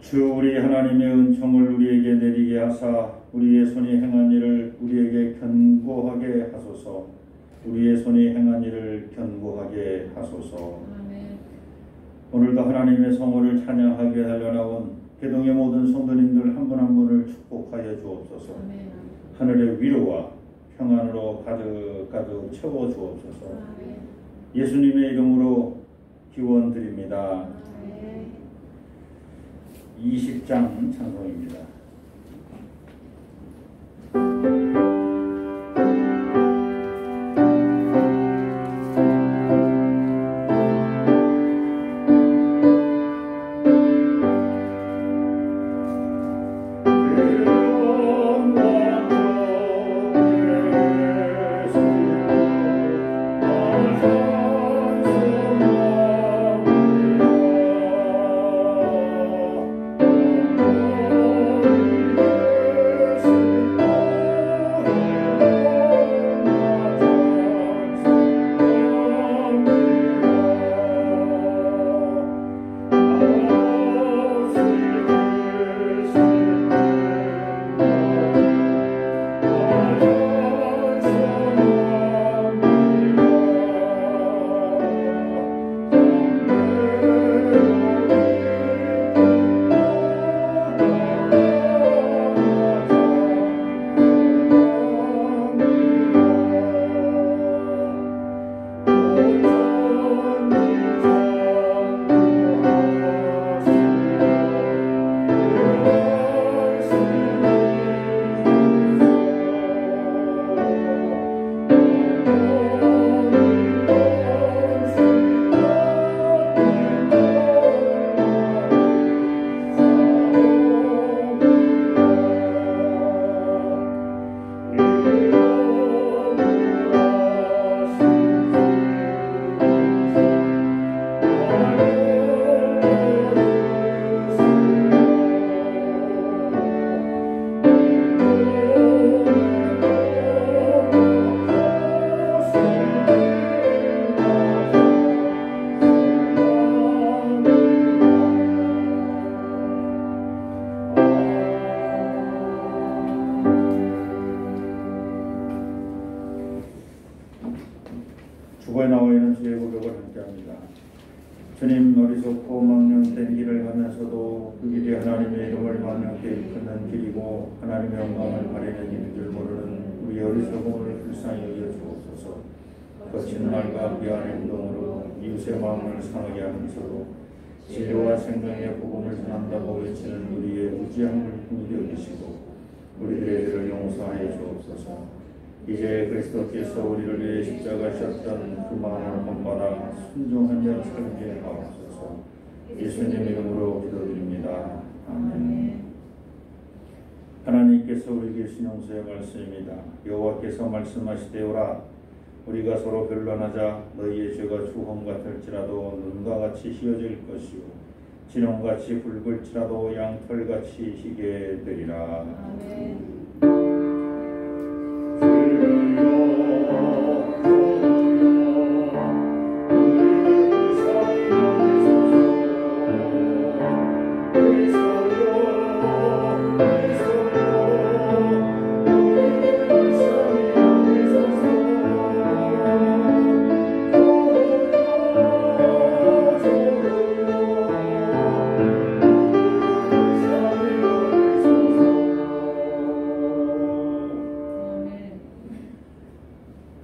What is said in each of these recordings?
주 우리 하나님의 은총을 우리에게 내리게 하사 우리의 손이 행한 일을 우리에게 견고하게 하소서. 우리의 손이 행한 일을 견고하게 하소서. 아멘. 오늘도 하나님의 성호를 찬양하게 하려 나온 개동의 모든 성도님들 한 분 한 분을 축복하여 주옵소서. 아멘. 하늘의 위로와 평안으로 가득 채워 주옵소서. 아멘. 예수님의 이름으로 기원드립니다. 아멘. 20장 찬송입니다. 주보에 나와 있는 주의 고백을 함께합니다. 주님, 어리석고 망령된 길을 가면서도 그 길이 하나님의 이름을 만명케 이끄는 길이고 하나님의 영광을 가리는 길인 줄 모르는 우리 어리석음을 불쌍히 여겨 주옵소서. 거친 말과 미안 행동으로 이웃의 마음을 상하게 하면서도 진리와 생명의 복음을 전한다고 외치는 우리의 무지함을 긍휼히 여기시고 우리들의 죄를 용서하여 주옵소서. 이제 그리스도께서 우리를 위해 십자가셨던 그 마음을 본받아 순종하며 살게 하옵소서. 예수님 이름으로 기도드립니다. 아멘. 하나님께서 우리에게 주신 용서의 말씀입니다. 여호와께서 말씀하시되오라. 우리가 서로 변론하자. 너희의 죄가 주홍 같을지라도 눈과 같이 희어질 것이요 진홍같이 붉을지라도 양털같이 희게 되리라. 아멘.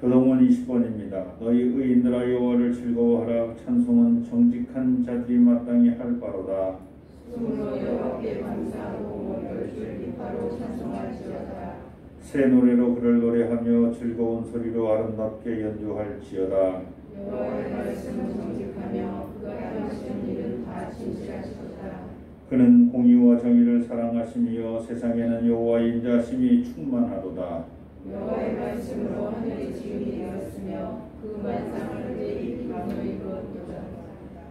교동문 20번입니다. 너희 의인들아 여호와를 즐거워하라. 찬송은 정직한 자들이 마땅히 할 바로다. 손으로 여호와께 감사하고 열줄 기파로 찬송할지어다. 새 노래로 그를 노래하라. 높은 소리로 아름답게 연주할지어다. 여호와의 말씀은 정직하며 그가 하시는 일은 다 진실하시도다. 그는 공의와 정의를 사랑하시며 세상에는 여호와의 인자심이 충만하도다. 여호와의 말씀으로 하늘이 지음이 되었으며 그 만상을 그의 입으로 이루었도다.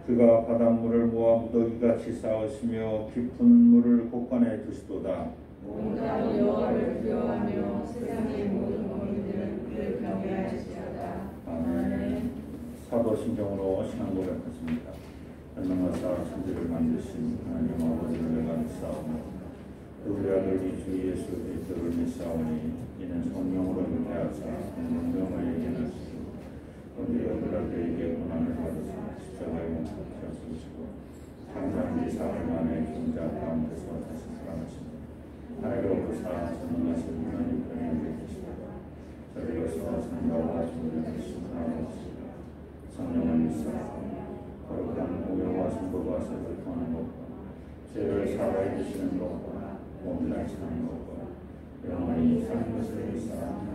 그가 바닷물을 모아 무더기같이 쌓으시며 깊은 물을 곳간에 두시도다. 온 땅이 여호와를 두려워하며 세상의 모든 국민들은 그를 경외할지어다. 아멘. 사도신경으로 신앙 고백했습니다. 전능하사 천지를 만드신 하나님 아버지를 내가 믿사오며 우리 아들 주 예수 그리스도를 믿사오니 이는 성령으로 잉태하사 성령을 예견하시고 우리 아들에게 고난을 받으사 십자가에 못 박혀 죽으시고 장사한 지 사흘 만에 죽은 자 가운데서 다시 살아나시니 하늘로부터 전능하신 하나님 편에 계시다가 저리로서 성령과 주님을 하나님이시다. 성령을 믿사오니 거룩한 공의와 순도가 세를 통하는 것과 죄를 사하여 주시는 것과 몸을 사는 것과 영원히 사는 것을 믿사옵나이다.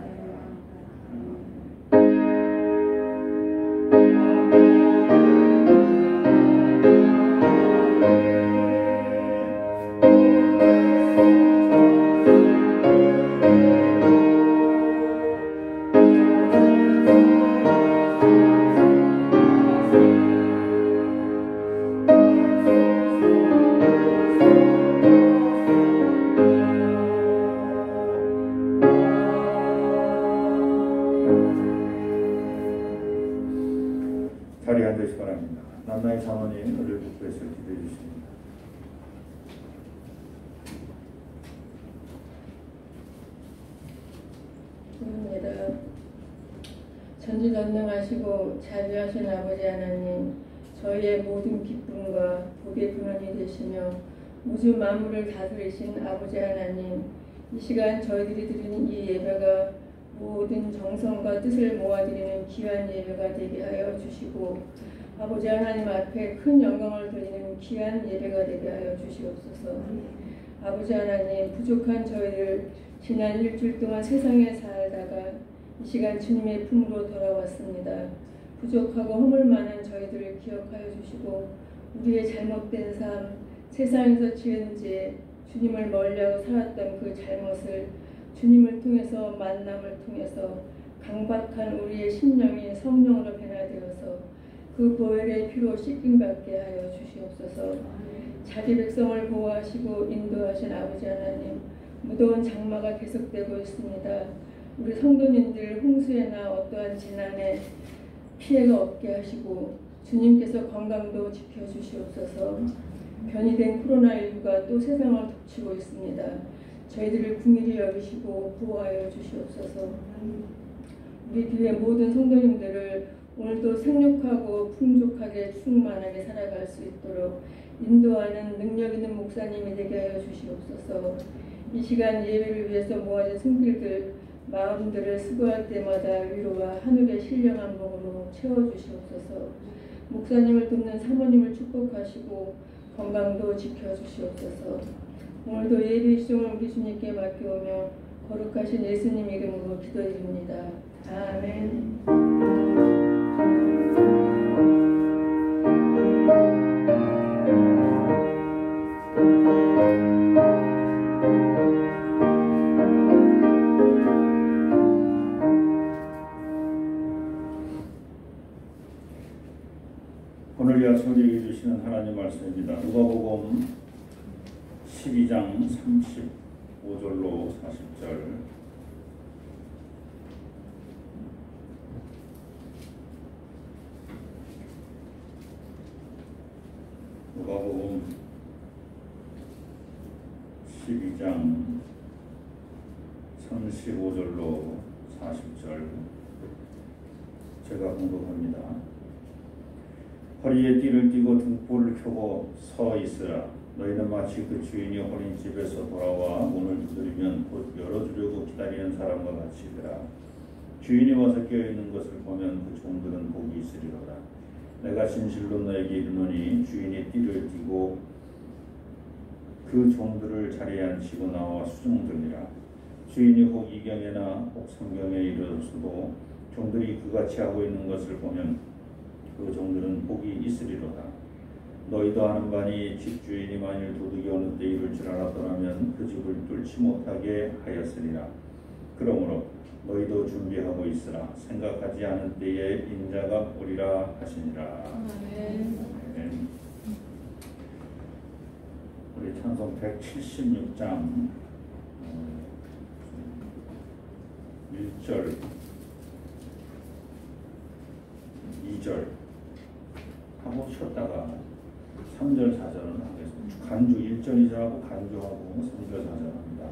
자리에 앉으시기 바랍니다. 남나의 사모님 은혜를 북부에서 기도해 주십니다. 입니다. 전지전능하시고 자비하신 아버지 하나님, 저희의 모든 기쁨과 복의 근원이 되시며 우주 만물을 다스리신 아버지 하나님, 이 시간 저희들이 드리는 이 예배가 모든 정성과 뜻을 모아드리는 귀한 예배가 되게 하여 주시고 아버지 하나님 앞에 큰 영광을 드리는 귀한 예배가 되게 하여 주시옵소서. 아버지 하나님, 부족한 저희를 지난 일주일 동안 세상에 살다가 이 시간 주님의 품으로 돌아왔습니다. 부족하고 허물 많은 저희들을 기억하여 주시고 우리의 잘못된 삶, 세상에서 지은 죄, 주님을 멀리하고 살았던 그 잘못을 주님을 통해서 만남을 통해서 강박한 우리의 심령이 성령으로 변화되어서 그 보혈의 피로 씻김받게 하여 주시옵소서. 자기 백성을 보호하시고 인도하신 아버지 하나님, 무더운 장마가 계속되고 있습니다. 우리 성도님들 홍수에나 어떠한 재난에 피해가 없게 하시고 주님께서 건강도 지켜주시옵소서. 변이된 코로나19가 또 세상을 덮치고 있습니다. 저희들을 긍휼히 여기시고 보호하여 주시옵소서. 우리 교회 모든 성도님들을 오늘도 생육하고 풍족하게 충만하게 살아갈 수 있도록 인도하는 능력 있는 목사님이 되게 하여 주시옵소서. 이 시간 예배를 위해서 모아진 손길들 마음들을 수고할 때마다 위로와 하늘의 신령한 복으로 채워주시옵소서. 목사님을 돕는 사모님을 축복하시고 건강도 지켜주시옵소서. 오늘도 예배 시종을 우리 주님께 맡겨오며 거룩하신 예수님 이름으로 기도드립니다. 아멘. 오늘 이 아침 우리에게 주시는 하나님 말씀입니다. 누가복음 12장 35절로 40절. 누가복음 12장 35절로 40절 제가 공독합니다. 허리에 띠를 띠고 등불을 켜고 서 있으라. 너희는 마치 그 주인이 혼인집에서 돌아와 문을 두드리면 곧 열어주려고 기다리는 사람과 같이더라. 주인이 와서 깨어있는 것을 보면 그 종들은 복이 있으리로다. 내가 진실로 너에게 이르노니 주인이 띠를 띠고 그 종들을 자리에 앉히고 나와 수종들이라. 주인이 혹 이경에나 혹 성경에 아니하였어도 종들이 그같이 하고 있는 것을 보면 그 종들은 복이 있으리로다. 너희도 아는 바니 집주인이 만일 도둑이 어느 때 이룰 줄 알았더라면 그 집을 뚫지 못하게 하였으리라. 그러므로 너희도 준비하고 있으라. 생각하지 않은 때에 인자가 오리라 하시니라. 아멘. 아멘. 우리 찬송 176장 1절 2절 하고 쉬었다가 3절 4절은 하겠습니다. 간주 1절 2절하고 간주하고 3절 4절 합니다.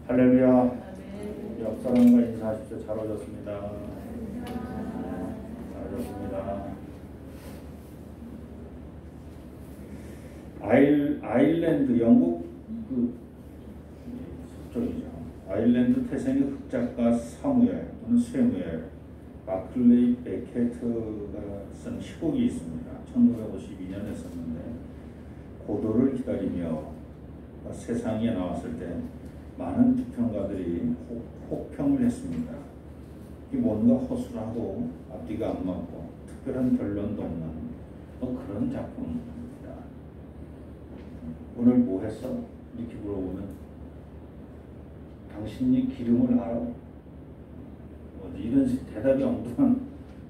할렐루야. 옆 사람과 인사하십시오. 잘 오셨습니다. 잘 오셨습니다. 아일랜드 영국 서쪽이죠. 아일랜드 태생의 흑작가 사무엘 또는 쇠무엘 마클레이 베케트가 쓴 시곡이 있습니다. 1952년에 썼는데 고도를 기다리며 세상에 나왔을 때 많은 비평가들이 혹평을 했습니다. 이 뭔가 허술하고 앞뒤가 안 맞고 특별한 결론도 없는 그런 작품입니다. 오늘 뭐 했어? 이렇게 물어보면 당신이 기름을 알아? 이런 대답이 엉뚱한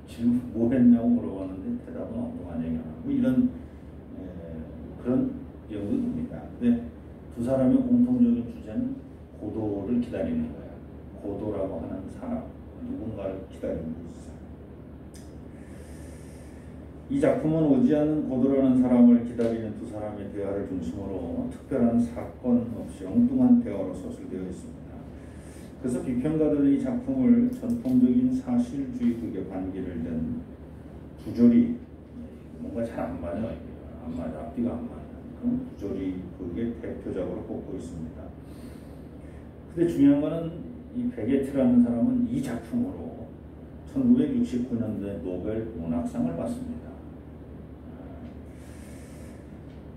질문 뭐 했냐고 물어봤는데 대답은 엉뚱한 얘기가 나고 이런 그런 연극입니다. 근데 두 사람의 공통적인 주제는 고도를 기다리는 거야. 고도라고 하는 사람, 누군가를 기다리는 있어. 이 작품은 오지 않는 고도라는 사람을 기다리는 두 사람의 대화를 중심으로 특별한 사건 없이 엉뚱한 대화로 서술되어 있습니다. 그래서 비평가들은 이 작품을 전통적인 사실주의극에 반기를 댄 구절이 뭔가 잘 안 맞아요. 안 맞아. 앞뒤가 안 맞아. 그런 구절이 그게 대표작으로 꼽고 있습니다. 근데 중요한 거는 이 베게트라는 사람은 이 작품으로 1969년도에 노벨 문학상을 받습니다.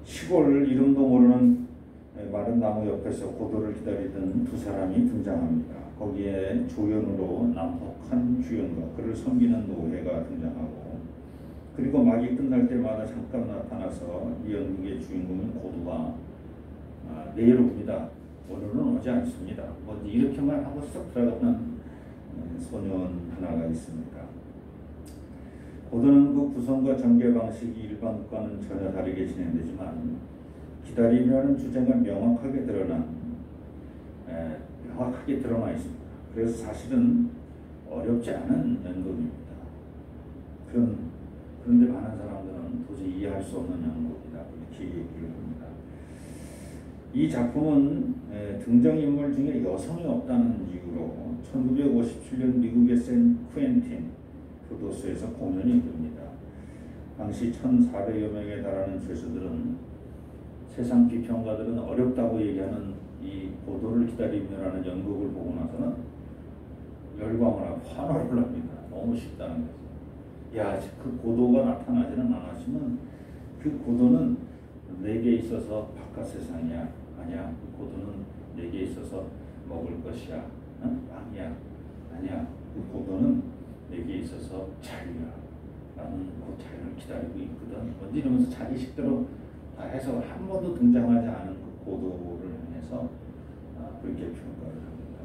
시골 이름도 모르는 마른 나무 옆에서 고도를 기다리던 두 사람이 등장합니다. 거기에 조연으로 남북한 주연과 그를 섬기는 노예가 등장하고, 그리고 막이 끝날 때마다 잠깐 나타나서 이 연극의 주인공인 고도가 내일 옵니다, 오늘은 오지 않습니다, 뭐 이렇게만 하고 쏙 들어가는 소년 하나가 있습니다. 고도는 그 구성과 전개 방식이 일반과는 전혀 다르게 진행되지만 기다림이라는 주제가 명확하게 드러나 있습니다. 그래서 사실은 어렵지 않은 연극입니다. 그런데 많은 사람들은 도저히 이해할 수 없는 연극이다, 이렇게 얘기를 합니다. 이 작품은 등장인물 중에 여성이 없다는 이유로 1957년 미국의 샌 쿠엔틴 교도소에서 공연이 됩니다. 당시 1,400여 명에 달하는 죄수들은, 세상 비평가들은 어렵다고 얘기하는 이 고도를 기다리며라는 연극을 보고 나서는 열광을 하고 환호를 합니다. 너무 쉽다는 거죠. 야, 그 고도가 나타나지는 않았지만 그 고도는 내게 있어서 바깥 세상이야. 아니야. 그 고도는 내게 있어서 먹을 것이야. 아니야. 아니야. 그 고도는 내게 있어서 자유야. 나는 그 자유를 기다리고 있거든. 뭔지 이러면서 자기 식대로 다 해서 한 번도 등장하지 않은 그 고도를 향해서 그렇게 평가를 합니다.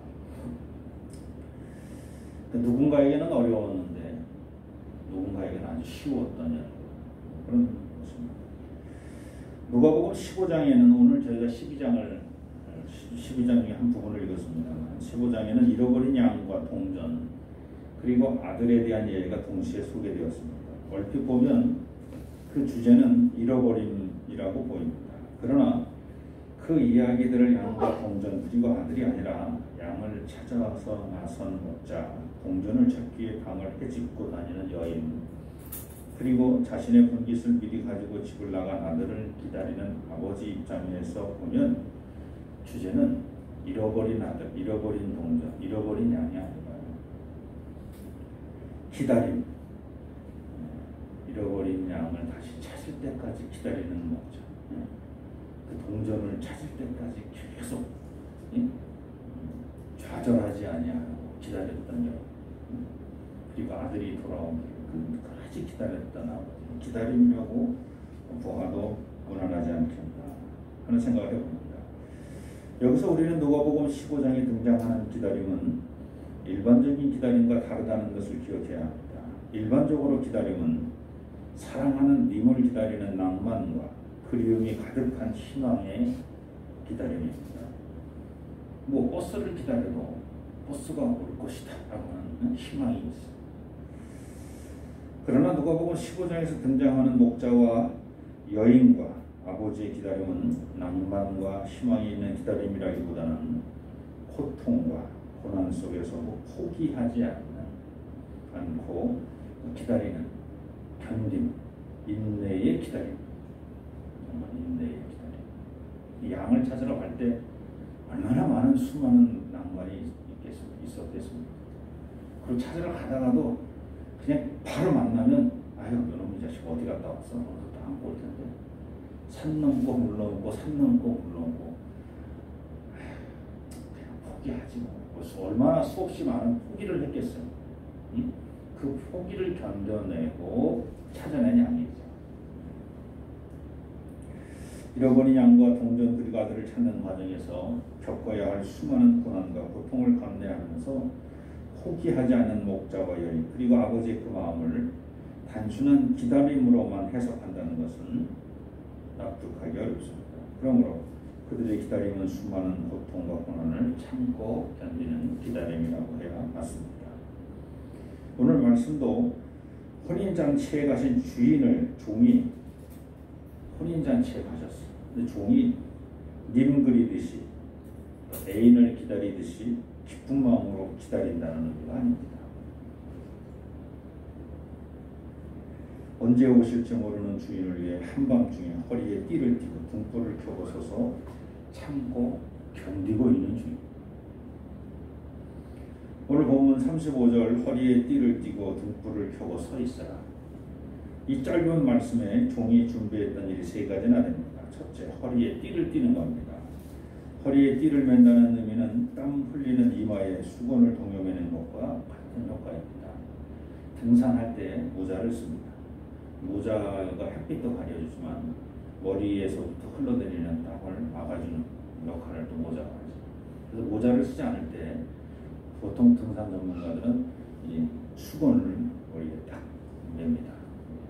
누군가에게는 어려웠는데 누군가에게는 아주 쉬웠던 그런 것입니다. 누가복음 15장에는 오늘 저희가 12장 중에 한 부분을 읽었습니다만 15장에는 잃어버린 양과 동전 그리고 아들에 대한 예가 동시에 소개되었습니다. 얼핏 보면 그 주제는 잃어버림이라고 보입니다. 그러나 그 이야기들을 양과 동전 그리고 아들이 아니라 양을 찾아서 나선 목자, 동전을 찾기 위해 방을 헤집고 다니는 여인, 그리고 자신의 분깃을 미리 가지고 집을 나간 아들을 기다리는 아버지 입장에서 보면 주제는 잃어버린 아들, 잃어버린 동전, 잃어버린 양이 아닌가요? 기다림, 잃어버린 양을 다시 찾을 때까지 기다리는 목자, 그 동전을 찾을 때까지 계속 좌절하지 아니하고 기다렸던 여인, 그리고 아들이 돌아오기를 끝까지 기다렸던 아버지, 기다림이라고 보아도 무난하지 않겠나 하는 생각을 해봅니다. 여기서 우리는 누가복음 15장에 등장하는 기다림은 일반적인 기다림과 다르다는 것을 기억해야 합니다. 일반적으로 기다림은 사랑하는 님을 기다리는 낭만과 그리움이 가득한 희망의 기다림입니다. 뭐 버스를 기다려도 버스가 올 것이다 라고 하는 희망이 있습니다. 그러나 누가복음 15장에서 등장하는 목자와 여인과 아버지의 기다림은 낭만과 희망이 있는 기다림이라기보다는 고통과 고난 속에서도 포기하지 않고 기다리는 견딤, 인내의 기다림, 인내의 기다림. 이 양을 찾으러 갈 때 얼마나 많은 수많은 낭만이 있었겠습니까? 그리고 찾으러 가다가도 그냥 바로 만나면 아유 이놈의 자식 어디 갔다 왔어? 오늘도 안 볼 텐데 산 넘고 물 넘고 산 넘고 물 넘고 그냥 포기하지 뭐. 얼마나 수없이 많은 포기를 했겠어요. 응? 그 포기를 견뎌내고 찾아낸 양이죠. 잃어버린 양과 동전 그리고 아들을 찾는 과정에서 겪어야 할 수많은 고난과 고통을 감내하면서 포기하지 않는 목자와 여인 그리고 아버지의 그 마음을 단순한 기다림으로만 해석한다는 것은 납득하기 어렵습니다. 그러므로 그들의 기다림은 수많은 고통과 고난을 참고 견디는 기다림이라고 해야 맞습니다. 오늘 말씀도 혼인잔치에 가신 종이 혼인잔치에 가셨어요. 근데 종이 님 그리듯이 애인을 기다리듯이 기쁜 마음으로 기다린다는 의미가 아닙니다. 언제 오실지 모르는 주인을 위해 한밤중에 허리에 띠를 띠고 등불을 켜고 서서 참고 견디고 있는 주인. 오늘 본문 35절 허리에 띠를 띠고 등불을 켜고 서 있어라. 이 짧은 말씀에 종이 준비했던 일이 세 가지나 됩니다. 첫째, 허리에 띠를 띠는 겁니다. 허리에 띠를 맨다는 의미는 땀 흘리는 이마에 수건을 동여매는 것과 같은 효과입니다. 등산할 때 모자를 씁니다. 모자가 햇빛도 가려주지만 머리에서부터 흘러내리는 땀을 막아주는 역할을 또 모자가 하죠. 그래서 모자를 쓰지 않을 때 보통 등산 전문가들은 이 수건을 머리에 딱 맵니다.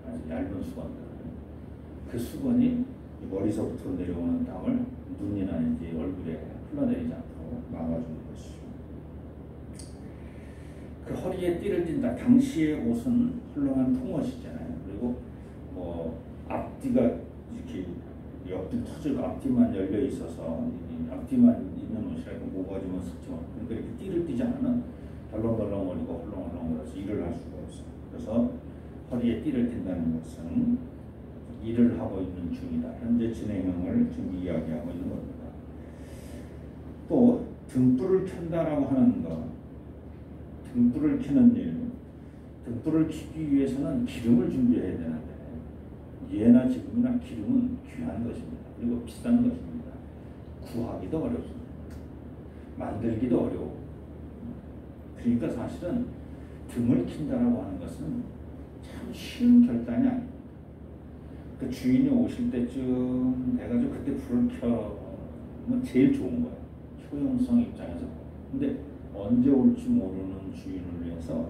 아주 얇은 수건들. 그 수건이 머리서부터 내려오는 땀을 눈이나 이제 얼굴에 흘러내리지 않도록 막아주는 것이죠. 그 허리에 띠를 띈다. 당시의 옷은 헐렁한 통옷이잖아요. 그리고 뭐 앞뒤가 이렇게 옆뒤 터지고 앞뒤만 열려 있어서 앞뒤만 있는 옷이라고 모가지만 습지만 그러니까 이렇게 띠를 띠지 않으면 덜렁덜렁거리고 헐렁헐렁거려서 일을 할 수가 없어요. 그래서 허리에 띠를 띈다는 것은 일을 하고 있는 중이다. 현재 진행형을 지금 이야기하고 있는 겁니다. 또 등불을 켠다라고 하는 것, 등불을 켜는 일, 등불을 켜기 위해서는 기름을 준비해야 되는데 예나 지금이나 기름은 귀한 것입니다. 그리고 비싼 것입니다. 구하기도 어렵습니다. 만들기도 어려워. 그러니까 사실은 등을 킨다라고 하는 것은 참 쉬운 결단이 아닙니다. 그 주인이 오실 때쯤 해가지고 그때 불을 켜면 제일 좋은 거예요. 효용성 입장에서. 근데 언제 올지 모르는 주인을 위해서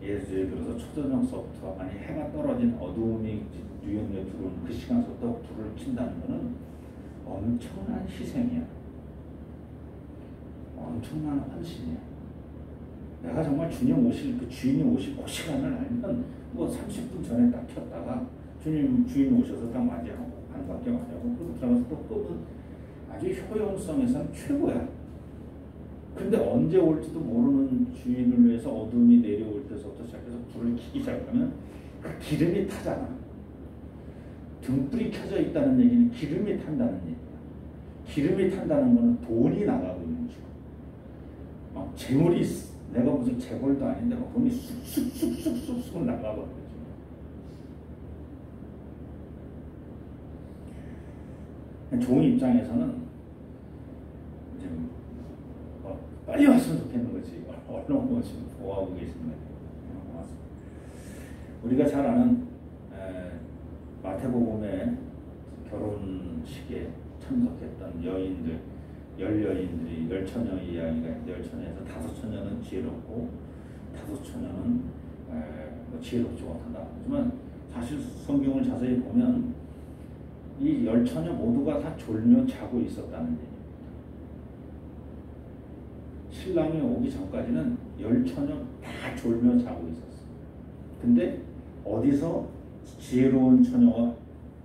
예를 들어서 초저녁서부터 아니 해가 떨어진 어두움이 뉘엿뉘엿 들어오는 그 시간서부터 불을 킨다는 것은 엄청난 희생이야. 엄청난 헌신이야. 내가 정말 주님 오실 그 주인이 오실 그 시간을 알면 뭐 30분 전에 딱 켰다가 주인 오셔서 딱 맞이하고 반갑게 맞이하고 그리고 들어가서 또 끄면 아주 효용성에서는 최고야. 근데 언제 올지도 모르는 주인을 위해서 어둠이 내려올 때서부터 시작해서 불을 켜기 시작하면 그 기름이 타잖아. 등불이 켜져 있다는 얘기는 기름이 탄다는 얘기야. 기름이 탄다는 거는 돈이 나가고 있는 거죠. 막 재물이 내가 무슨 재벌도 아닌데 막 돈이 쑥쑥쑥쑥쑥 나가버려. 종이 입장에서는 이제 빨리 왔으면 좋겠는 거지. 얼른 오시면 보호하고 계십니다. 우리가 잘 아는 마태복음의 결혼식에 참석했던 여인들, 열여인들이 열처녀 이야기가 있는데 열처녀에서 5처녀는 지혜롭고 5처녀는 지혜롭지 못한다. 하지만 사실 성경을 자세히 보면 이 열처녀 모두가 다 졸며 자고 있었다는 얘기입니다. 신랑이 오기 전까지는 열처녀 다 졸며 자고 있었어. 근데 어디서 지혜로운 처녀와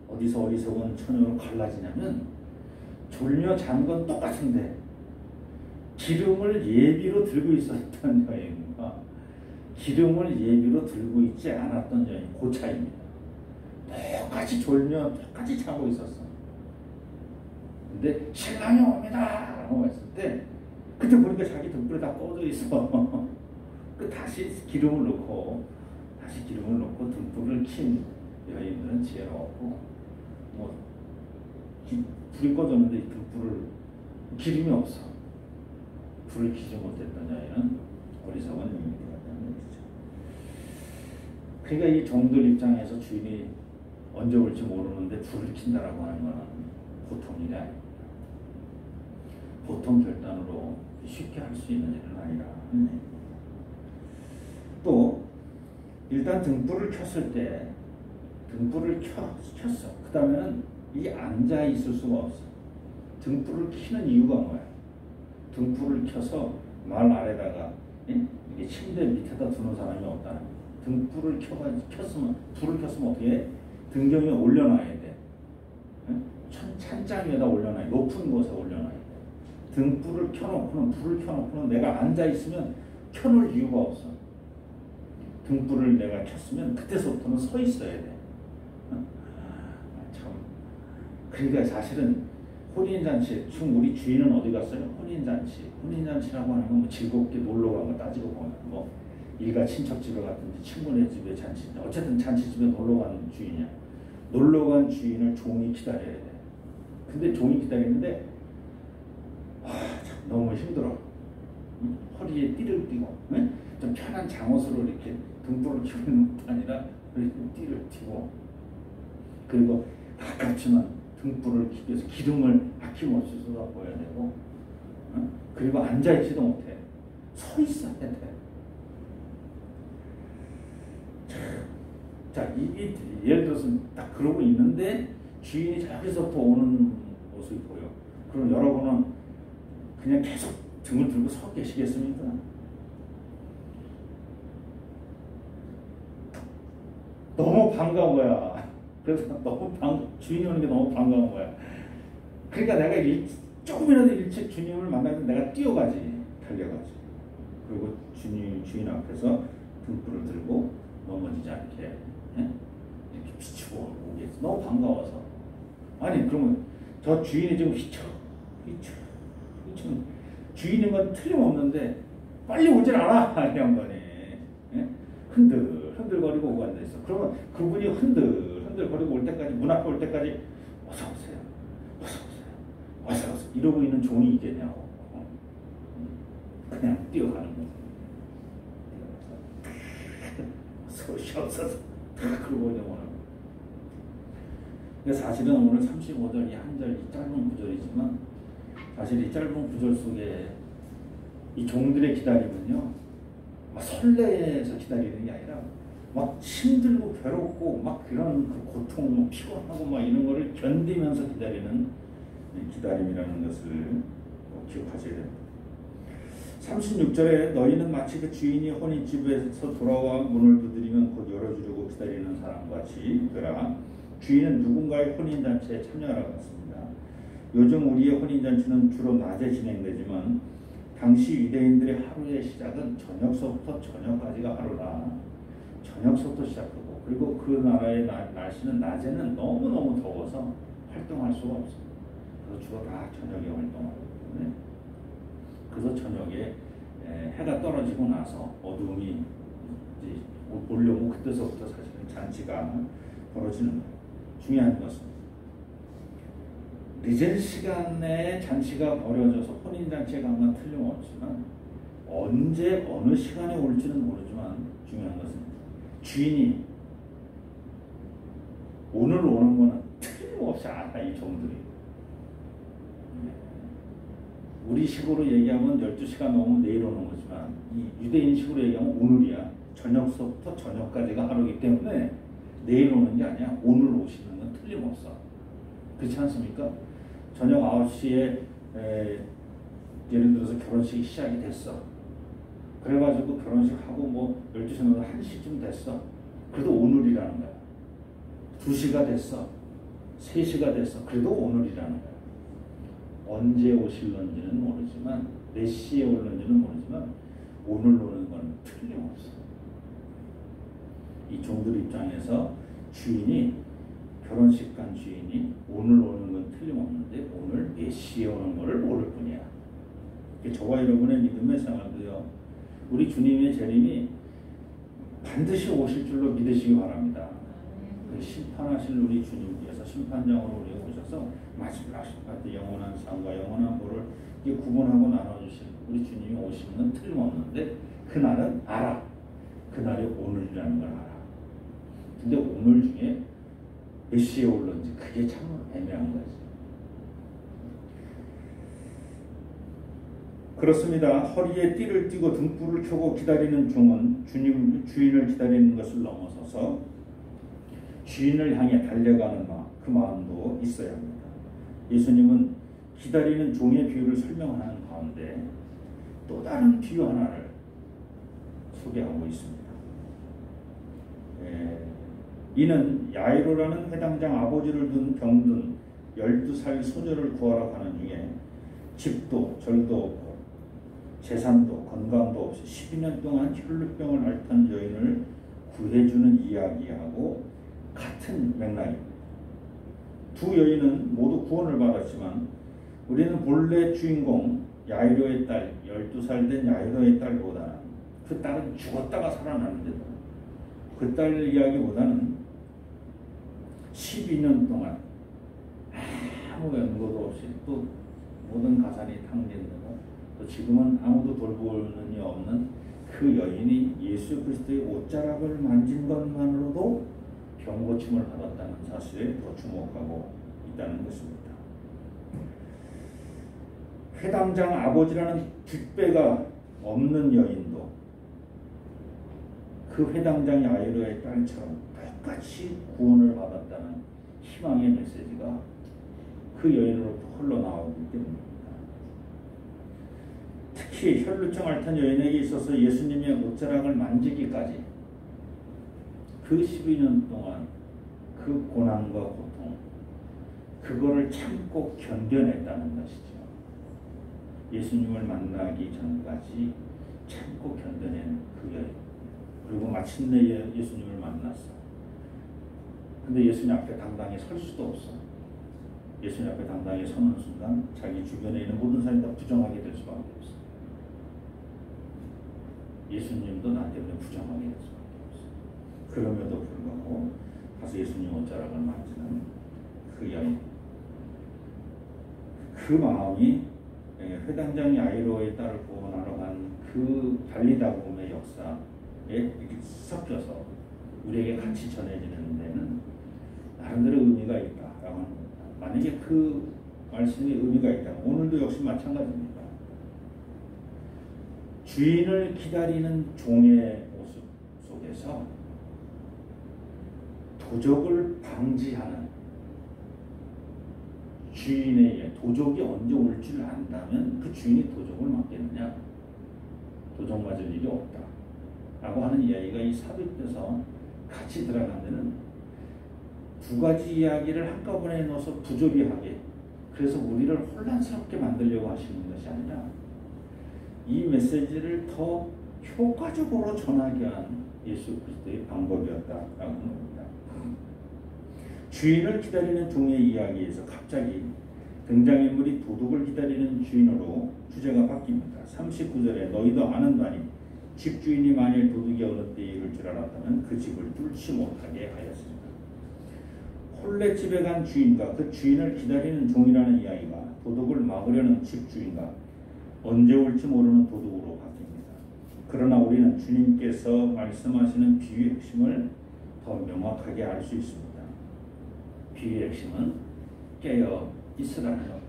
어디서 어리석은 처녀로 갈라지냐면 졸며 잔 건 똑같은데 기름을 예비로 들고 있었던 여인과 기름을 예비로 들고 있지 않았던 여인, 그 차이입니다. 똑같이 졸며 똑같이 자고 있었어. 근데 신랑이 옵니다 라고 했을 때 그때 보니까 자기 등불에 다 꺼져 있어. 그 다시 기름을 넣고 등불을 킨 여인들은 지혜로웠고 뭐 불이 꺼졌는데 등불을 기름이 없어. 불을 켜지 못했던 여인은 어리석은 여인이었다는 얘기죠. 그러니까 이 종들 입장에서 주인이 언제 올지 모르는데 불을 킨다라고 하는 것은 보통 일이 아닙니다. 보통 결단으로 쉽게 할 수 있는 일은 아니라. 또 일단 등불을 켰을 때 등불을 켰어. 그 다음에는 이 앉아 있을 수가 없어. 등불을 켜는 이유가 뭐야? 등불을 켜서 말 아래다가 이게 침대 밑에다 두는 사람이 없다는 거야. 등불을 켰으면 불을 켰으면 어떻게 해? 등경에 올려놔야 돼. 찬장 위에다 올려놔야 돼. 높은 곳에 올려놔야 돼. 등불을 켜놓고는 불을 켜놓고는 내가 앉아 있으면 켜놓을 이유가 없어. 등불을 내가 켰으면 그때서부터는 서 있어야 돼. 그러니까 사실은 혼인잔치, 지금 우리 주인은 어디 갔어요? 혼인잔치라고 하는 건 뭐 즐겁게 놀러 간 거 따지고 보면 뭐 일가 친척 집에 갔든지 친구네 집에 잔치, 어쨌든 잔치집에 놀러 간 주인이야. 놀러 간 주인을 종이 기다려야 돼. 근데 종이 기다리는데 참 너무 힘들어. 허리에 띠를 띠고, 응? 좀 편한 잠옷으로 이렇게 등불을 켜는 것도 아니라 띠를 띠고, 그리고 가깝지만 등불을 켜서 기름을 아낌없이 쏟아부어야 되고, 응? 그리고 앉아있지도 못해. 서 있어야 돼. 자, 예를 들어서 딱 그러고 있는데 주인이 저기서부터 오는 모습이 보여. 그럼 여러분은 그냥 계속 등을 들고 서 계시겠습니까? 너무 반가운 거야. 그래서 주인이 오는 게 너무 반가운 거야. 그러니까 내가 조금이라도 일찍 주님을 만나면 내가 뛰어가지, 달려가지. 그리고 주인 앞에서 등불을 들고 넘어지지 않게 이렇게 비추고 오겠어. 너무 반가워서. 아니 그러면 저 주인이 지금 휘쳐 주인인 건 틀림없는데 빨리 오질 않아 이 양반이. 흔들거리고 오고 앉아있어. 그러면 그분이 흔들거리고 올 때까지, 문 앞에 올 때까지 어서오세요 이러고 있는 종이 있겠냐고. 그냥 뛰어가는 거. 어서오셔서 그러고 있는 거는. 근데 사실은 오늘 35절 이 한 절, 이 짧은 구절이지만 사실 이 짧은 구절 속에 이 종들의 기다림은요, 막 설레서 기다리는 게 아니라 막 힘들고 괴롭고 막 그런 그 고통, 막 피곤하고 막 이런 거를 견디면서 기다리는 기다림이라는 것을 기억하셔야 됩니다. 36절에 너희는 마치 그 주인이 혼인집에서 돌아와 문을 두드리면 곧 열어주려고 기다리는 사람과 같이 되라. 주인은 누군가의 혼인잔치에 참여하라고 했습니다. 요즘 우리의 혼인잔치는 주로 낮에 진행되지만 당시 유대인들의 하루의 시작은 저녁서부터 저녁까지가 하루라. 저녁서부터 시작하고, 그리고 그 나라의 날씨는 낮에는 너무너무 더워서 활동할 수가 없습니다. 그래서 주로 다 저녁에 활동하기 때문에, 그래서 저녁에 해가 떨어지고 나서 어두움이 이제 오려고 그때서부터 사실은 잔치가 벌어지는 거예요. 중요한 것은 늦은 시간에 잔치가 벌어져서 혼인잔치에 간 건 틀림없지만 언제 어느 시간에 올지는 모르지만 중요한 것은 주인이 오늘 오는 거는 틀림없이 알아. 이 종들이 우리 식으로 얘기하면 12시간 넘으면 내일 오는 거지만 이 유대인 식으로 얘기하면 오늘이야. 저녁서부터 저녁까지가 하루이기 때문에 내일 오는 게 아니야. 오늘 오시는 건 틀림없어. 그렇지 않습니까? 저녁 9시에 예를 들어서 결혼식이 시작이 됐어. 그래가지고 결혼식하고 뭐 12시 넘어서 1시쯤 됐어. 그래도 오늘이라는 거야. 2시가 됐어. 3시가 됐어. 그래도 오늘이라는 거야. 언제 오실런지는 모르지만 몇 시에 올는지는 모르지만 오늘 오는 건 틀림없어. 이 종들 입장에서 주인이, 결혼식 간 주인이 오늘 오는 건 틀림없는데 오늘 몇 시에 오는 거를 모를 뿐이야. 저와 여러분의 믿음의 생활도요, 우리 주님의 재림이 반드시 오실 줄로 믿으시기 바랍니다. 그 심판하실 우리 주님께서 심판장으로 우리 오셔서 마지막 심판, 영원한 삶과 영원한 보를 구분하고 나눠주실 우리 주님이 오시는 건 틀림없는데 그날은 알아. 그날이 오늘이라는 걸 알아. 근데 오늘 중에 몇 시에 올는지 그게 참 애매한 거지. 그렇습니다. 허리에 띠를 띠고 등불을 켜고 기다리는 종은 주인을 기다리는 것을 넘어서서 주인을 향해 달려가는 그 마음도 있어야 합니다. 예수님은 기다리는 종의 비유를 설명하는 가운데 또 다른 비유 하나를 소개하고 있습니다. 이는 야이로라는 회당장 아버지를 둔 병든 12살 소녀를 구하러 가는 중에 집도 절도 없고 재산도 건강도 없이 12년 동안 혈루병을 앓던 여인을 구해주는 이야기하고 같은 맥락입니다. 두 여인은 모두 구원을 받았지만 우리는 본래 주인공 야이로의 딸, 12살 된 야이로의 딸보다는 그 딸은 죽었다가 살아났는데도 그 딸 이야기보다는 12년 동안 아무 연고도 없이 또 모든 가산이 탕진되고 또 지금은 아무도 돌보는 이 없는 그 여인이 예수 그리스도의 옷자락을 만진 것만으로도 병고침을 받았다는 사실에 더 주목하고 있다는 것입니다. 회당장 아버지라는 뒷배가 없는 여인도 그 회당장 야이로의 딸처럼 똑같이 구원을 받았다는 희망의 메시지가 그 여인으로부터 흘러나오기 때문입니다. 특히 혈루증 앓던 여인에게 있어서 예수님의 옷자락을 만지기까지 그 12년 동안 그 고난과 고통 그거를 참고 견뎌냈다는 것이죠. 예수님을 만나기 전까지 참고 견뎌낸 그 여인. 그리고 마침내 예수님을 만났어. 근데 예수님 앞에 당당히 설 수도 없어. 예수님 앞에 당당히 서는 순간 자기 주변에 있는 모든 사람이 다 부정하게 될 수밖에 없어. 예수님도 나 때문에 부정하게 될 수밖에 없어. 그럼에도 불구하고 가서 예수님 옷자락을 만지는 그 여인. 그 마음이 회당장 야이로의 딸을 구원하러 간 그 달리다봄의 역사에 이렇게 섞여서 우리에게 같이 전해지는 데는 나름대로 의미가 있다라고 하는 겁니다. 만약에 그 말씀이 의미가 있다면 오늘도 역시 마찬가지입니다. 주인을 기다리는 종의 모습 속에서 도적을 방지하는 주인에게 도적이 언제 올 줄 안다면 그 주인이 도적을 맞겠느냐? 도적 맞을 일이 없다 라고 하는 이야기가 이 삽입돼서 같이 들어간 데는 두 가지 이야기를 한꺼번에 넣어서 부조리하게 그래서 우리를 혼란스럽게 만들려고 하시는 것이 아니라 이 메시지를 더 효과적으로 전하게 한 예수 그리스도의 방법이었다라고 하는 겁니다. 주인을 기다리는 종의 이야기에서 갑자기 등장인물이 도둑을 기다리는 주인으로 주제가 바뀝니다. 39절에 너희도 아는 바니 집주인이 만일 도둑이 어느 때에 이를 줄 알았다면 그 집을 뚫지 못하게 하였습니다. 홀레 집에 간 주인과 그 주인을 기다리는 종이라는 이야기가 도둑을 막으려는 집주인과 언제 올지 모르는 도둑으로 바뀝니다. 그러나 우리는 주님께서 말씀하시는 비유의 핵심을 더 명확하게 알 수 있습니다. 비유의 핵심은 깨어 있으라는 겁니다.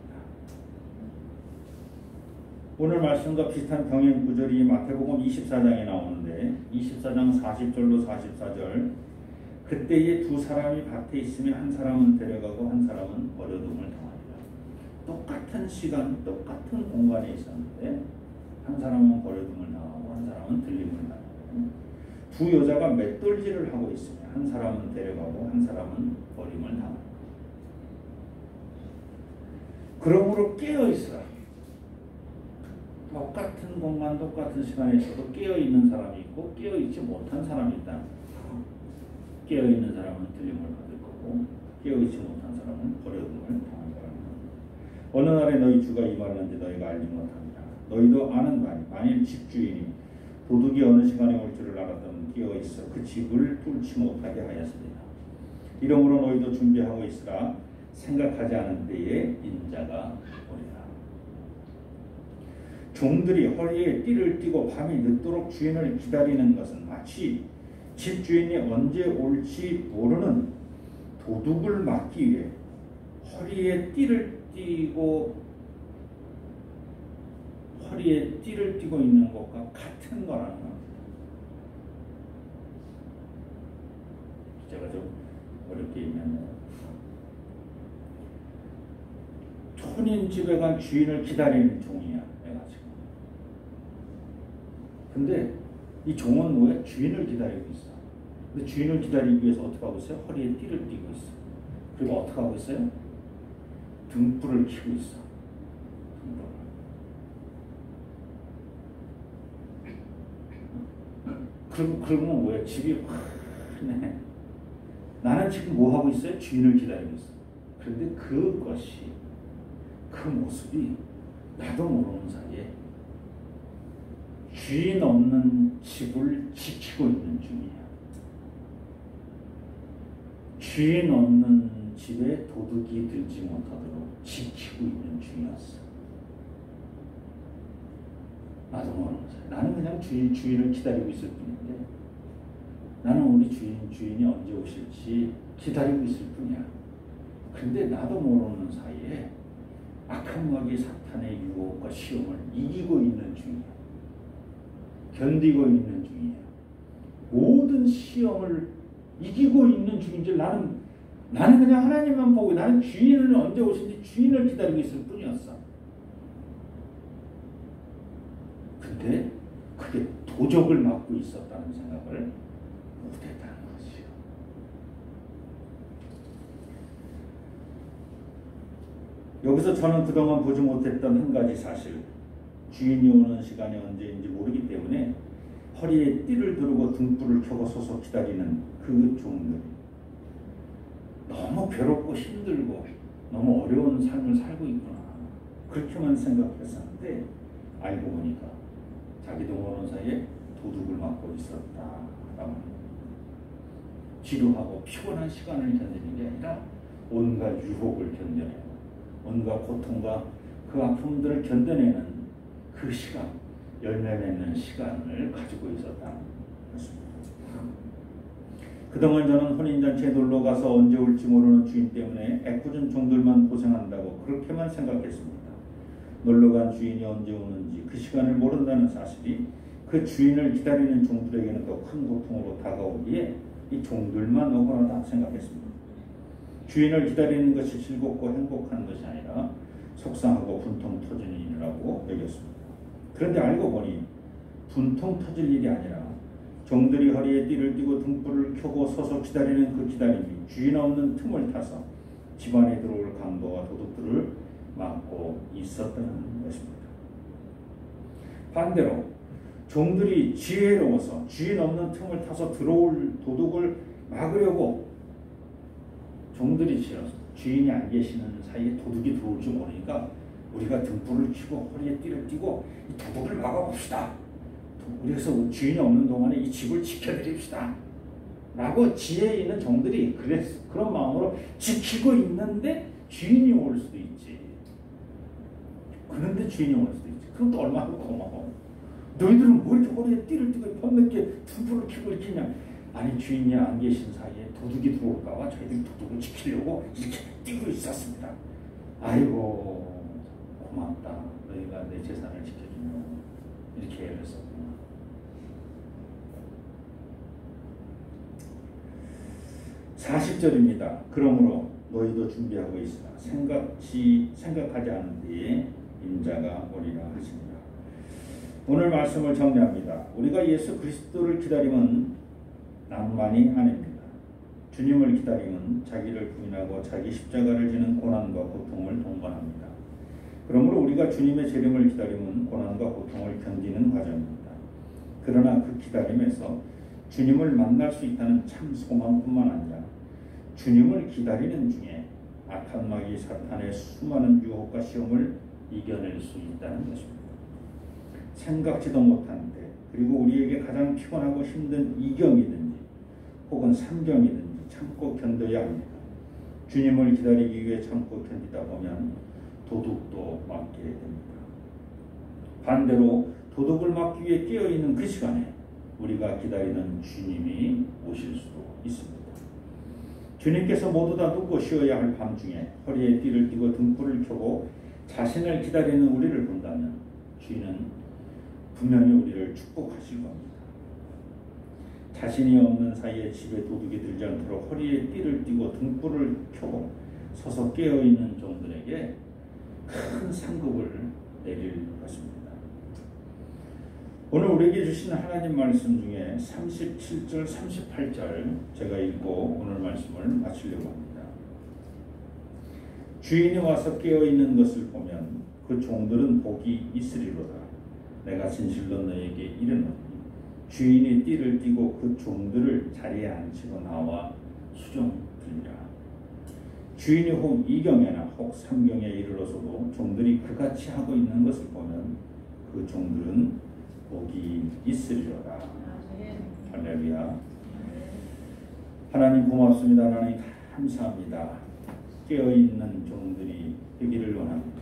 오늘 말씀과 비슷한 병행 구절이 마태복음 24장에 나오는데 24장 40절로 44절 그때에 두 사람이 밭에 있으면 한 사람은 데려가고 한 사람은 버려둠을 당하리라. 똑같은 시간, 똑같은 공간에 있었는데 한 사람은 버려둠을 당하고 한 사람은 들림을 당하고 두 여자가 맷돌질을 하고 있으면 한 사람은 데려가고 한 사람은 버림을 당하고 그러므로 깨어있으라. 똑같은 공간, 똑같은 시간에 있어도 깨어있는 사람이 있고 깨어있지 못한 사람이 있다. 깨어있는 사람은 들림을 받을 거고 깨어있지 못한 사람은 버려둠을 당할 거라는 겁니다. 어느 날에 너희 주가 임하는지 너희가 알지 못합니다. 너희도 아는 바니 만일 집주인이 도둑이 어느 시간에 올 줄을 알았다면 깨어있어 그 집을 뚫지 못하게 하였습니다. 이러므로 너희도 준비하고 있으라. 생각하지 않은 때에 인자가 오리라. 종들이 허리에 띠를 띠고 밤이 늦도록 주인을 기다리는 것은 마치 집주인이 언제 올지 모르는 도둑을 막기 위해 허리에 띠를 띠고 있는 것과 같은 거라는 겁니다. 제가 좀 어렵게 얘기하네요. 촌인 집에 간 주인을 기다리는 종이야. 해가지고. 근데 이 종은 뭐야? 주인을 기다리고 있어. 근데 주인을 기다리기 위해서 어떻게 하고 있어요? 허리에 띠를 띠고 있어. 그리고 어떻게 하고 있어요? 등불을 켜고 있어. 그러면 뭐야? 집이 확 네. 나는 지금 뭐 하고 있어요? 주인을 기다리고 있어. 그런데 그것이, 그 모습이 나도 모르는 사이에 주인 없는 집을 지키고 있는 중이야. 주인 없는 집에 도둑이 들지 못하도록 지키고 있는 중이었어. 나도 모르는 사이. 나는 그냥 주인을 기다리고 있을 뿐인데, 나는 우리 주인이 언제 오실지 기다리고 있을 뿐이야. 근데 나도 모르는 사이에 악한 마귀 사탄의 유혹과 시험을 이기고 있는 중이야. 견디고 있는 중이야. 모든 시험을 이기고 있는 중인지 나는 그냥 하나님만 보고, 나는 주인은 언제 오실지 주인을 기다리고 있을 뿐이었어. 근데 그게 도적을 맞고 있었다는 생각을 못했다는 것이요. 여기서 저는 그동안 보지 못했던 한 가지 사실, 주인이 오는 시간이 언제인지 모르기 때문에 허리에 띠를 두르고 등불을 켜고 서서 기다리는 그 종들, 너무 괴롭고 힘들고 너무 어려운 삶을 살고 있구나, 그렇게만 생각했었는데 알고 보니까 자기도 모르는 사이에 도둑을 맞고 있었다. 지루하고 피곤한 시간을 견디는 게 아니라 온갖 유혹을 견뎌내고 온갖 고통과 그 아픔들을 견뎌내는 그 시간, 열매 맺는 시간을 가지고 있었다는 것입니다. 그동안 저는 혼인잔치에 놀러가서 언제 올지 모르는 주인 때문에 애꿎은 종들만 고생한다고 그렇게만 생각했습니다. 놀러간 주인이 언제 오는지 그 시간을 모른다는 사실이 그 주인을 기다리는 종들에게는 더 큰 고통으로 다가오기에 이 종들만 억울하다 생각했습니다. 주인을 기다리는 것이 즐겁고 행복한 것이 아니라 속상하고 분통 터지는 일이라고 여겼습니다. 그런데 알고 보니 분통 터질 일이 아니라 종들이 허리에 띠를 띠고 등불을 켜고 서서 기다리는 그 기다림이 주인 없는 틈을 타서 집안에 들어올 강도와 도둑들을 막고 있었다는 것입니다. 반대로 종들이 지혜로워서 주인 없는 틈을 타서 들어올 도둑을 막으려고, 종들이 지어서 주인이 안 계시는 사이에 도둑이 들어올 줄 모르니까 우리가 등불을 켜고 허리에 띠를 띠고 이 도둑을 막아봅시다. 그래서 주인이 없는 동안에 이 집을 지켜드립시다. 라고 지혜 있는 종들이 그런 마음으로 지키고 있는데 주인이 올 수도 있지. 그런데 주인이 올 수도 있지. 그럼 또 얼마나 고마워. 너희들은 뭐 이렇게 허리에 띠를 띠고 밤늦게 등불을 켜고 이렇게 그냥. 아니, 주인이 안 계신 사이에 도둑이 들어올까봐 저희들이 도둑을 지키려고 이렇게 띠고 있었습니다. 아이고 고맙다. 너희가 내 재산을 지켜주면 이렇게 애를 썼구나. (40절입니다) 그러므로 너희도 준비하고 있으라. 생각하지 않은 뒤에 인자가 오리라 하십니다. 오늘 말씀을 정리합니다. 우리가 예수 그리스도를 기다림은 낭만이 아닙니다. 주님을 기다림은 자기를 부인하고 자기 십자가를 지는 고난과 고통을 동반합니다. 그러므로 우리가 주님의 재림을 기다림은 고난과 고통을 견디는 과정입니다. 그러나 그 기다림에서 주님을 만날 수 있다는 참 소망뿐만 아니라 주님을 기다리는 중에 악한 마귀 사탄의 수많은 유혹과 시험을 이겨낼 수 있다는 것입니다. 생각지도 못하는데, 그리고 우리에게 가장 피곤하고 힘든 이경이든지 혹은 삼경이든지 참고 견뎌야 합니다. 주님을 기다리기 위해 참고 견디다 보면 도둑도 맞게 됩니다. 반대로 도둑을 막기 위해 깨어있는 그 시간에 우리가 기다리는 주님이 오실 수도 있습니다. 주님께서 모두 다 눕고 쉬어야 할 밤중에 허리에 띠를 띠고 등불을 켜고 자신을 기다리는 우리를 본다면 주인은 분명히 우리를 축복하실 겁니다. 자신이 없는 사이에 집에 도둑이 들지 않도록 허리에 띠를 띠고 등불을 켜고 서서 깨어있는 종들에게 큰 상급을 내릴 것입니다. 오늘 우리에게 주신 하나님 말씀 중에 37절, 38절 제가 읽고 오늘 말씀을 마치려고 합니다. 주인이 와서 깨어있는 것을 보면 그 종들은 복이 있으리로다. 내가 진실로 너에게 이르노니 주인이 띠를 띠고 그 종들을 자리에 앉히고 나와 수종들이라. 주인이 혹 2경에나 혹 3경에 이르러서도 종들이 그같이 하고 있는 것을 보면 그 종들은 복이 있으리로다. 할렐루야. 하나님 고맙습니다. 하나님 감사합니다. 깨어있는 종들이 되기를 원합니다.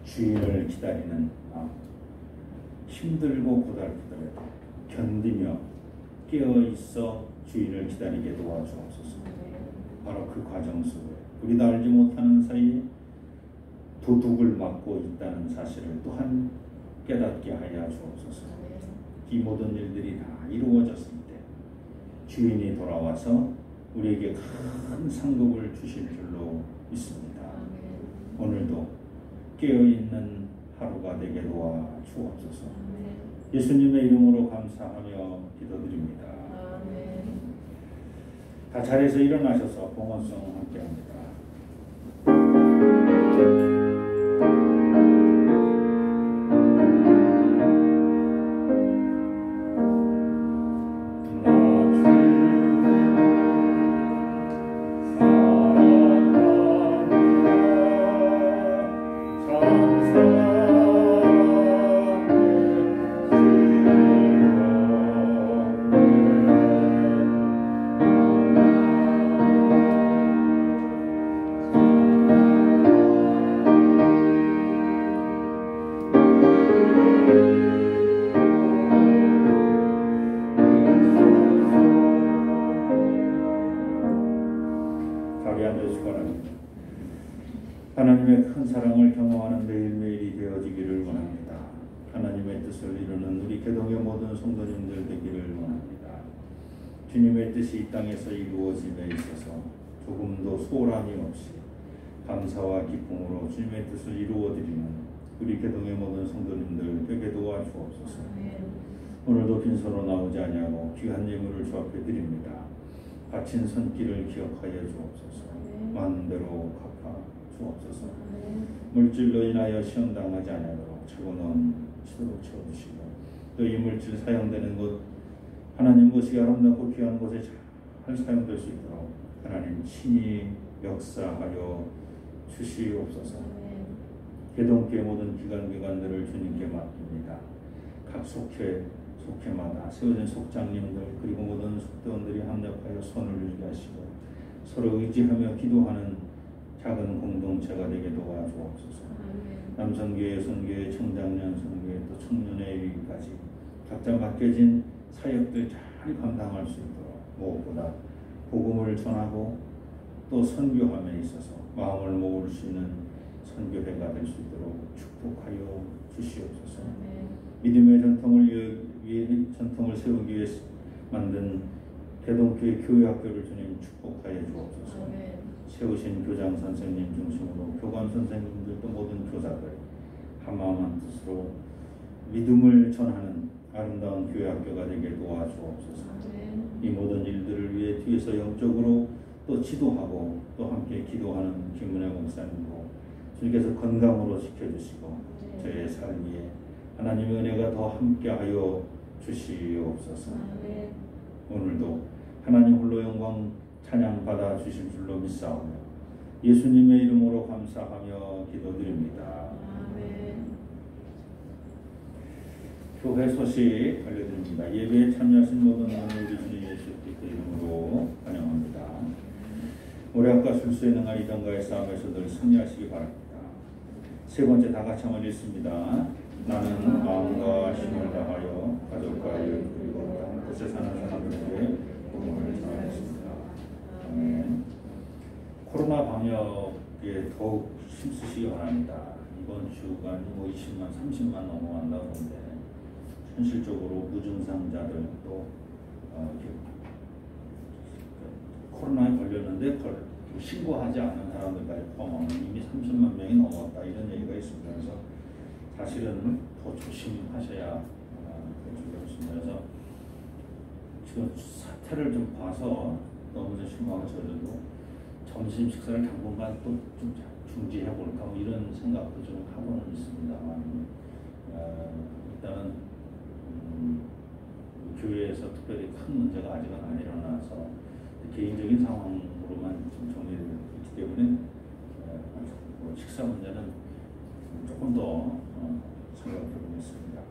주인을 기다리는 마음, 힘들고 고달프더라도 견디며 깨어있어 주인을 기다리게 도와주옵소서. 바로 그 과정 속에 우리도 알지 못하는 사이에 도둑을 맞고 있다는 사실을 또한 깨닫게 하여 주옵소서. 이 모든 일들이 다 이루어졌을 때 주인이 돌아와서 우리에게 큰 상급을 주실 줄로 믿습니다. 오늘도 깨어있는 하루가 되게 도와 주옵소서. 예수님의 이름으로 감사하며 기도드립니다. 다 자리에서 일어나셔서 봉헌송 함께합니다. 하나님의 큰 사랑을 경험하는 매일매일이 되어지기를 원합니다. 하나님의 뜻을 이루는 우리 개동의 모든 성도님들 되기를 원합니다. 주님의 뜻이 이 땅에서 이루어짐에 있어서 조금도 소란이 없이 감사와 기쁨으로 주님의 뜻을 이루어드리는 우리 개동의 모든 성도님들 되게 도와주옵소서. 오늘도 빈손으로 나오지 아니하고 귀한 예물을 주 앞에 드립니다. 바친 손길을 기억하여 주옵소서. 많은 대로 갚아 주옵소서. 물질로 인하여 시험당하지 아니하도록 차고는 치도록 채워주시고 또 이 물질 사용되는 곳 하나님 것이 아름답고 귀한 곳에 잘 사용될 수 있도록 하나님 친히 역사하여 주시옵소서. 개동교회 모든 기관들을 주님께 맡깁니다. 각 속회마다 세워진 속장님들 그리고 모든 속대원들이 합력하여 손을 이루게 하시고 서로 의지하며 기도하는 작은 공동체가 되게 도와주옵소서. 남성교회, 여성교회, 청장년, 성교회 또 청년회 위까지 각자 맡겨진 사역들 잘 감당할 수 있도록 무엇보다 복음을 전하고 또 선교함에 있어서 마음을 모을 수 있는 선교회가 될 수 있도록 축복하여 주시옵소서. 믿음의 전통을 세우기 위해 만든 개동교회 교회학교를 주님 축복하여 주옵소서. 세우신 교장 선생님 중심으로 교관 선생님들도 모든 교사들 한마음 한뜻으로 믿음을 전하는 아름다운 교회학교가 되게 도와주옵소서. 이 모든 일들을 위해 뒤에서 영적으로 또 지도하고 또 함께 기도하는 김문혜 목사님도 주님께서 건강으로 지켜주시고 저의 삶에 하나님의 은혜가 더 함께하여 주시옵소서. 오늘도 하나님 홀로 영광 찬양 받아 주실 줄로 믿사오며 예수님의 이름으로 감사하며 기도드립니다. 교회 소식 알려드립니다. 예배에 참여하신 모든 우리 주님 예수 그리스도 이름으로 환영합니다. 모략과 술수에 능한 이전과의 싸움에서 늘 승리하시기 바랍니다. 세 번째 다 같이 한번 읽습니다. 나는 마음과 힘을 다하여 가족과 이웃 그리고 땅 끝에 사는 사람들에게 복음을 전하겠습니다. 코로나 방역에 더욱 힘쓰시기 바랍니다. 이번 주간이 20만, 30만 넘어간다 그러는데 현실적으로 무증상자들 또 코로나에 걸렸는데 신고하지 않은 사람들까지 포함하면 이미 30만 명이 넘었다 이런 얘기가 있습니다. 그래서 사실은 더 조심하셔야 되겠습니다. 그래서 지금 사태를 좀 봐서 너무 실망을 저려도 점심 식사를 당분간 또 좀 중지해 볼까 뭐 이런 생각도 좀 하고는 있습니다만 일단은 교회에서 특별히 큰 문제가 아직은 안 일어나서 개인적인 상황으로 정도로만 좀 정리되어 있기 때문에 식사 문제는 조금 더 생각을 해보겠습니다.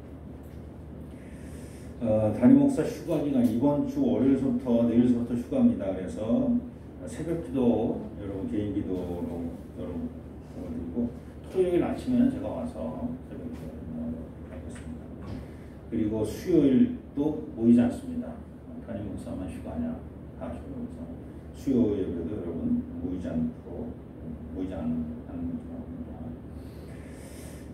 담임 목사 휴가 기간 이번 주 월요일부터 내일부터 휴가입니다. 그래서 새벽 기도 여러분 개인 기도로 여러분 드리고 토요일 아침에는 제가 와서 새벽 기도 하겠습니다. 그리고 수요일도 모이지 않습니다. 담임 목사만 휴가냐 다 휴가여서 수요일에도 여러분 모이지 않는 겁니다.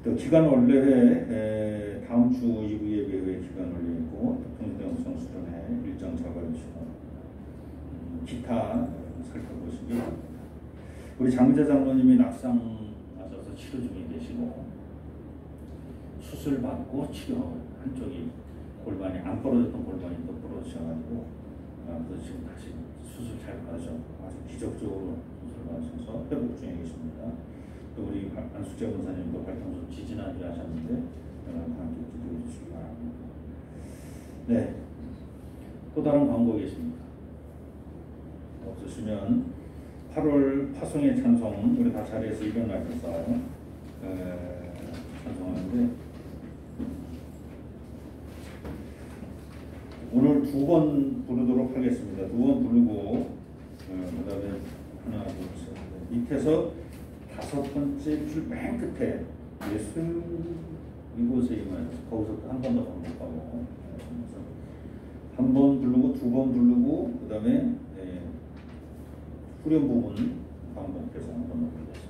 또 기간 원래회 다음 주 2부 예배회 기간 원래 있고 평소대원성 수련회 일정 잡아주시고 기타 살펴보시기 바랍니다. 우리 장자 장로님이 낙상하셔서 치료 중에 계시고 수술 받고 치료 한쪽이 골반이 안 부러졌던 골반이 또 부러지셔가지고 또 지금 다시 수술 잘 받으셔 아주 기적적으로 수술 받으셔서 회복 중에 계십니다. 또 우리 안숙재 권사님도 발통수 지지난주에 하셨는데 함께 기도해 주시기 바랍니다. 네, 또 다른 광고 계십니까? 없으시면 8월 파송의 찬송 우리 다 자리에서 일어나셔서 찬송하는데 오늘 2번 부르도록 하겠습니다. 2번 부르고 그 다음에 하나 둘 셋 밑에서 5번째 줄 맨 끝에 예수 이곳에 임하여서 거기서 한 번 더 반복하고 한 번 부르고 2번 부르고 그 다음에 후렴 부분 반복해서 한 번 더 부르겠습니다.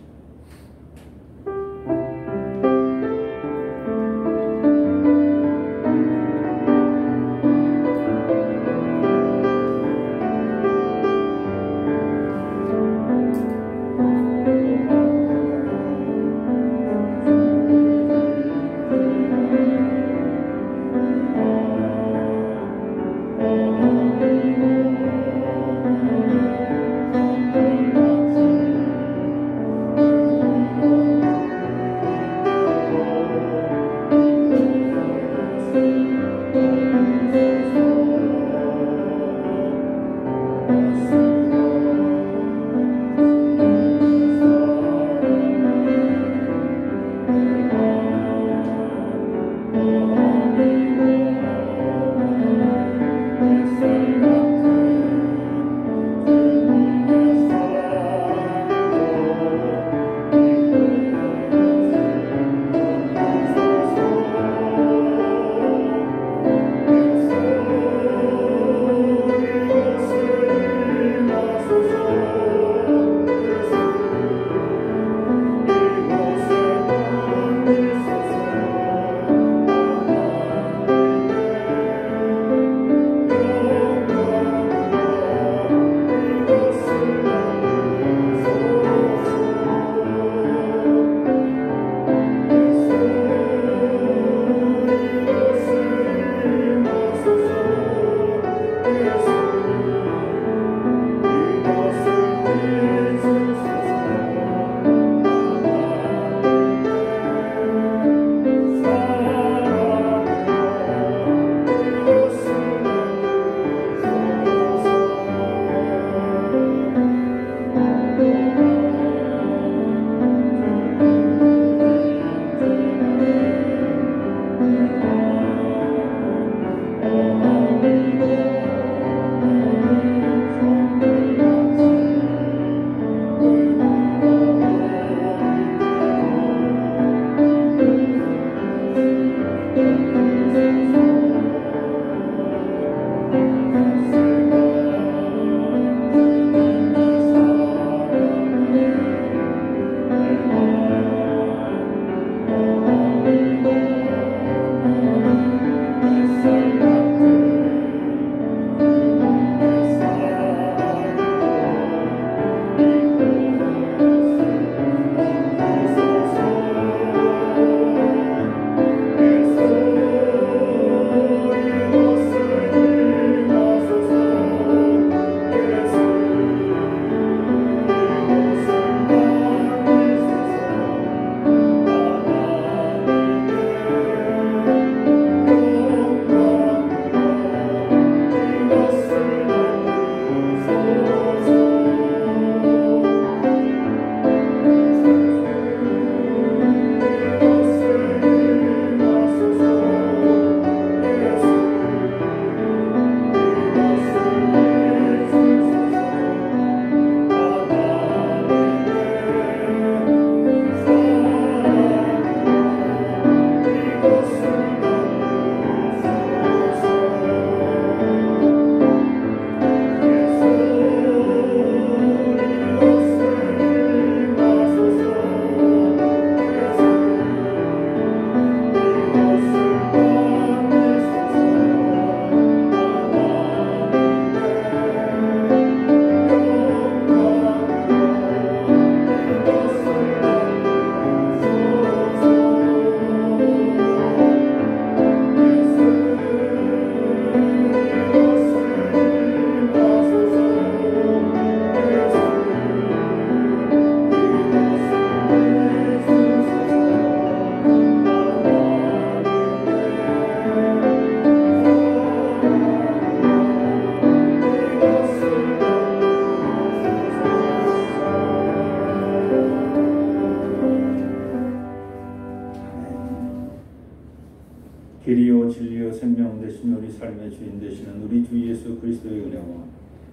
길이요 진리요 생명 되시며 우리 삶의 주인 되시는 우리 주 예수 그리스도의 은혜와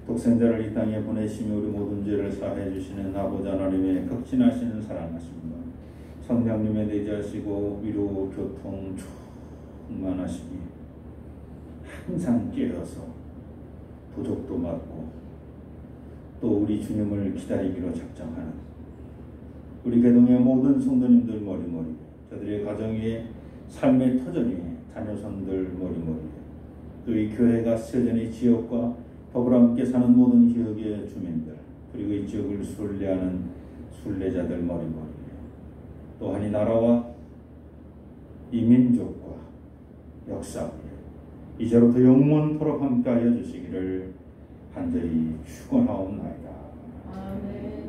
독생자를 이 땅에 보내시며 우리 모든 죄를 사해 주시는 아버지 하나님의 극진하시는 사랑하심과 성령님의 내재하시고 위로 교통 충만하시기 항상 깨어서 도적도 맞고 또 우리 주님을 기다리기로 작정하는 우리 개동의 모든 성도님들 머리머리 저들의 가정의 삶의 터전이 자녀손들 머리머리 또 이 교회가 세전 이 지역과 더불어 함께 사는 모든 지역의 주민들 그리고 이 지역을 순례하는 순례자들 머리머리 또한 이 나라와 이 민족과 역사 이제로부터 영원토록 함께하여 주시기를 간절히 축원하옵나이다. 아멘.